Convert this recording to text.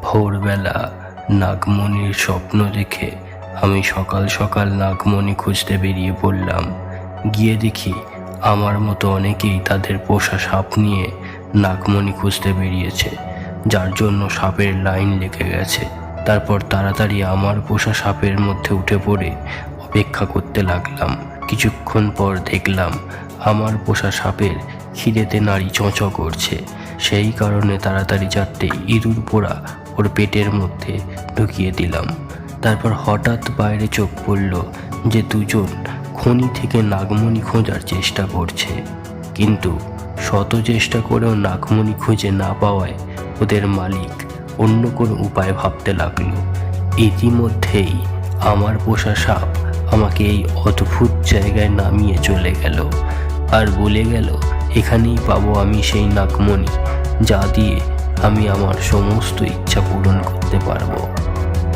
ভোরবেলা নাগমণির স্বপ্ন দেখে আমি সকাল সকাল নাগমণি খুঁজতে বেরিয়ে পড়লাম। গিয়ে দেখি আমার মতো অনেকেই তাদের পোষা সাপ নিয়ে নাগমণি খুঁজতে বেরিয়েছে, যার জন্য সাপের লাইন লেগে গেছে। তারপর তাড়াতাড়ি আমার পোষা সাপের মধ্যে উঠে পড়ে অপেক্ষা করতে লাগলাম। কিছুক্ষণ পর দেখলাম আমার পোষা সাপের খিদেতে নাড়ি চোঁচো করছে। সেই কারণে তাড়াতাড়ি চারটে ইঁদুর পোড়া ওর পেটের মধ্যে ঢুকিয়ে দিলাম। তারপর হঠাৎ বাইরে চোখ পড়ল যে দুজন খনি থেকে নাগমণি খোঁজার চেষ্টা করছে, কিন্তু শত চেষ্টা করেও নাগমণি খুঁজে না পাওয়ায় ওদের মালিক অন্য কোনো উপায় ভাবতে লাগলো। ইতিমধ্যেই আমার পোষা সাপ আমাকে এই অদ্ভুত জায়গায় নামিয়ে চলে গেল আর বলে গেল এখানেই পাবো আমি সেই নাগমণি, যা দিয়ে আমি আমার সমস্ত ইচ্ছা পূরণ করতে পারবো।